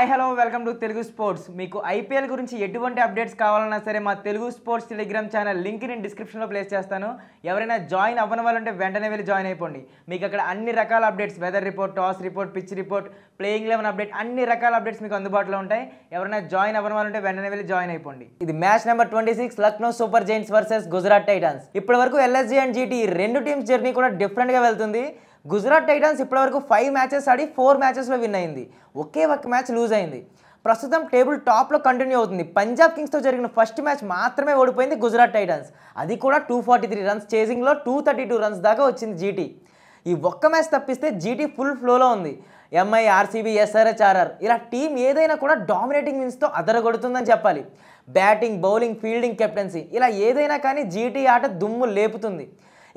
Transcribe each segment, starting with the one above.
Hi hello welcome to Telugu sports. మీకు IPL గురించి ఎటువంటి అప్డేట్స్ కావాలన్నా సరే మా Telugu sports Telegram channel link నేను డిస్క్రిప్షన్లో ప్లేస్ చేస్తాను. ఎవరైనా జాయిన్ అవ్వని వాళ్ళు ఉంటే వెంటనే వెళ్ళి జాయిన్ అయిపోండి. మీకు అక్కడ అన్ని రకాల updates, weather report, toss report, pitch report, playing 11 update, అన్ని రకాల అప్డేట్స్ మీకు అందుబాటులో ఉంటాయి. ఎవరైనా జాయిన్ అవ్వని వాళ్ళు ఉంటే వెంటనే వెళ్ళి జాయిన్ అయిపోండి. ఇది match number 26 Lucknow super Giants versus Gujarat Titans. ఇప్పటి వరకు ఎల్ఎస్జీ అండ్ జీటీ రెండు టీమ్స్ జర్నీ కూడా డిఫరెంట్గా వెళ్తుంది. గుజరాత్ టైటన్స్ ఇప్పటివరకు 5 మ్యాచెస్ ఆడి 4 మ్యాచెస్లో విన్ అయింది. ఒకే ఒక్క మ్యాచ్ లూజ్ అయింది. ప్రస్తుతం టేబుల్ టాప్లో కంటిన్యూ అవుతుంది. పంజాబ్ కింగ్స్తో జరిగిన ఫస్ట్ మ్యాచ్ మాత్రమే ఓడిపోయింది గుజరాత్ టైటన్స్. అది కూడా 243 రన్స్ చేసింగ్లో 232 రన్స్ దాకా వచ్చింది జీటీ. ఈ ఒక్క మ్యాచ్ తప్పిస్తే జీటీ ఫుల్ ఫ్లోలో ఉంది. ఎంఐ, ఆర్సీబీ, ఎస్ఆర్హెచ్, ఆర్ఆర్ ఇలా టీం ఏదైనా కూడా డామినేటింగ్ విన్స్తో అదరగొడుతుందని చెప్పాలి. బ్యాటింగ్, బౌలింగ్, ఫీల్డింగ్, కెప్టెన్సీ ఇలా ఏదైనా కానీ జీటీ ఆట దుమ్ము లేపుతుంది.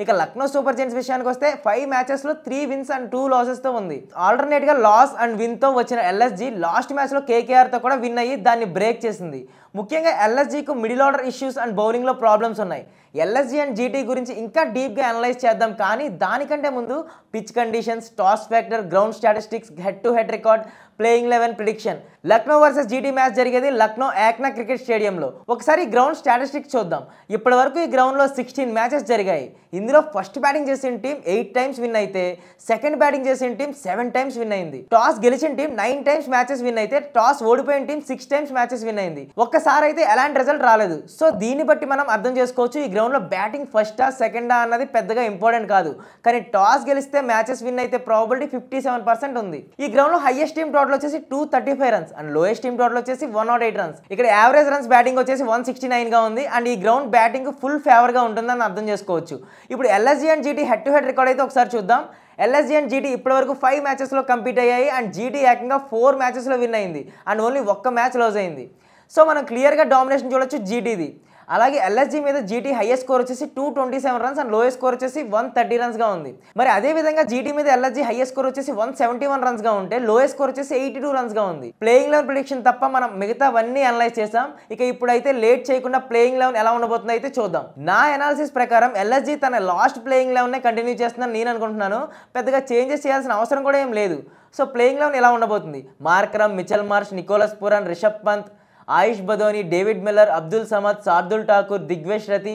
ఇక లక్నో సూపర్ జైంట్స్ విషయానికి వస్తే 5 మ్యాచెస్లో 3 విన్స్ అండ్ 2 లాసెస్తో ఉంది. ఆల్టర్నేట్గా లాస్ అండ్ విన్తో వచ్చిన ఎల్ఎస్జీ లాస్ట్ మ్యాచ్లో కేకేఆర్తో కూడా విన్ అయ్యి దాన్ని బ్రేక్ చేసింది. ముఖ్యంగా ఎల్ఎస్జీకు మిడిల్ ఆర్డర్ ఇష్యూస్ అండ్ బౌలింగ్లో ప్రాబ్లమ్స్ ఉన్నాయి. ఎల్ఎస్జీ అండ్ జీటీ గురించి ఇంకా డీప్గా అనలైజ్ చేద్దాం. కానీ దానికంటే ముందు pitch conditions, toss factor, ground statistics, head to head record, playing 11 prediction. Lucknow versus GT match జరిగేది లక్నో ఏక్నా క్రికెట్ స్టేడియంలో. ఒకసారి గ్రౌండ్ స్టాటిస్టిక్స్ చూద్దాం. ఇప్పటి వరకు ఈ గ్రౌండ్లో 16 మ్యాచెస్ జరిగాయి. ఇందులో ఫస్ట్ బ్యాటింగ్ చేసిన టీం 8 టైమ్స్ విన్ అయితే సెకండ్ బ్యాటింగ్ చేసిన టీం 7 టైమ్స్ విన్ అయింది. టాస్ గెలిచిన టీం 9 టైమ్స్ మ్యాచెస్ విన్ అయితే టాస్ ఓడిపోయిన టీం 6 టైమ్స్ మ్యాచెస్ విన్ అయింది. ఒక్కసారి అయితే ఎలాంటి రిజల్ట్ రాలేదు. సో దీన్ని బట్టి మనం అర్థం చేసుకోవచ్చు ఈ గ్రౌండ్లో బ్యాటింగ్ ఫస్టా సెకండా అన్నది పెద్దగా ఇంపార్టెంట్ కాదు. కానీ టాస్ గెలిస్తే మ్యాచెస్ విన్ అయితే ప్రాబిలిటీ 57% ఉంది. ఈ గ్రౌండ్లో హైయెస్ట్ టీం టోటల్ వచ్చేసి 235 runs and lowest team total వచ్చేసి 108 రన్స్. ఇక్కడ యావరేజ్ రన్స్ బ్యాటింగ్ వచ్చేసి 169 గా ఉంది. అండ్ ఈ గ్రౌండ్ బ్యాటింగ్ ఫుల్ ఫేవర్గా ఉంటుందని అర్థం చేసుకోవచ్చు. ఇప్పుడు LSG and GT head to head record అయితే ఒకసారి చూద్దాం. ఎల్ఎస్జీ అండ్ జీటీ ఇప్పటివరకు 5 మ్యాచెస్లో కంప్లీట్ అయ్యాయి అండ్ జీటీ ఏకంగా 4 మ్యాచెస్లో విన్ అయింది అండ్ ఓన్లీ ఒక్క మ్యాచ్ లూజ్ అయింది. సో మనం క్లియర్గా డామినేషన్ చూడొచ్చు జీటీది. అలాగే ఎల్ఎస్జీ మీద జీటీ హైయెస్ట్ స్కోర్ వచ్చేసి 227 రన్స్ అండ్ లోయెస్ట్ స్కోర్ వచ్చేసి 130 రన్స్గా ఉంది. మరి అదేవిధంగా జీటీ మీద ఎల్ఎస్జీ హైయెస్ట్ స్కోర్ వచ్చేసి 171 రన్స్గా ఉంటే లోయెస్ట్ స్కోర్ వచ్చేసి 82 రన్స్గా ఉంది. ప్లేయింగ్ 11 ప్రిడిక్షన్ తప్ప మనం మిగతావన్నీ అనలైజ్ చేసాం. ఇక ఇప్పుడైతే లేట్ చేయకుండా ప్లేయింగ్ 11 ఎలా ఉండబోతుందో అయితే చూద్దాం. నా అనాలిసిస్ ప్రకారం ఎల్ఎస్జీ తన లాస్ట్ ప్లేయింగ్ 11నే కంటిన్యూ చేస్తుందని నేను అనుకుంటున్నాను. పెద్దగా చేంజెస్ చేయాల్సిన అవసరం కూడా ఏం లేదు. సో ప్లేయింగ్ 11 ఎలా ఉండబోతుంది? Markram, Mitchell Marsh, Nicholas Pooran, Rishabh Pant, Ayush Badoni, David Miller, Abdul Samad, Shardul Thakur, Digvesh Rathi,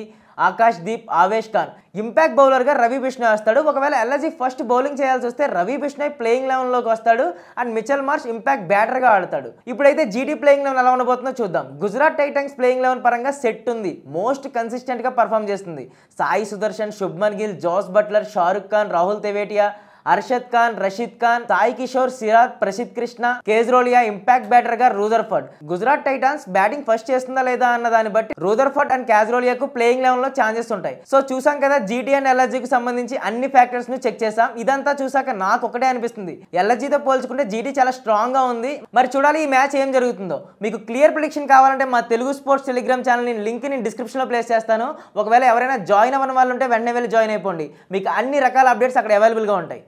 Akash Deep, Avesh Khan. Impact బౌలర్గా రవి బిష్ణోయ్ వస్తాడు. ఒకవేళ ఎల్ఎస్జీ ఫస్ట్ బౌలింగ్ చేయాల్సి వస్తే రవి బిష్ణోయ్ ప్లేయింగ్ 11లోకి వస్తాడు అండ్ మిచెల్ మార్ష్ ఇంపాక్ట్ బ్యాటర్గా ఆడతాడు. ఇప్పుడైతే జీటీ ప్లేయింగ్ 11 ఎలా ఉండబోతుందో చూద్దాం. గుజరాత్ టైటన్స్ ప్లేయింగ్ 11 పరంగా సెట్ ఉంది. మోస్ట్ కన్సిస్టెంట్గా పర్ఫామ్ చేస్తుంది. Sai Sudharsan, Shubman Gill, Jos Buttler, Shahrukh Khan, Rahul Tewatia, Arshad Khan, Rashid Khan, Sai Kishore, Siraj, Prasidh Krishna, Khejroliya, impact batter గా Rutherford. Gujarat Titans batting first చేస్తుందా లేదా అన్న దాన్ని బట్టి రూదర్ఫర్డ్ అండ్ కేజ్రోలియాకు ప్లేయింగ్ 11 లో ఛాన్సెస్ ఉంటాయి. సో చూసాం కదా జీటీ అండ్ ఎల్ఎస్జీకి సంబంధించి అన్ని ఫ్యాక్టర్స్ ను చెక్ చేసాం. ఇదంతా చూసాక నాకు ఒకటే అనిపిస్తుంది, ఎల్ఎస్జీతో పోల్చుకుంటే జీటీ చాలా స్ట్రాంగ్ గా ఉంది. మరి చూడాలి ఈ మ్యాచ్ ఏం జరుగుతుందో. మీకు క్లియర్ ప్రిడిక్షన్ కావాలంటే మా Telugu sports Telegram channel link నేను డిస్క్రిప్షన్ లో ప్లేస్ చేస్తాను. ఒకవేళ ఎవరైనా జాయిన్ అవ్వని వాళ్ళు ఉంటే వెంటనే వెళ్ళి జాయిన్ అయిపోండి. మీకు అన్ని రకాల అప్డేట్స్ అక్కడ అవైలబుల్ గా ఉంటాయి.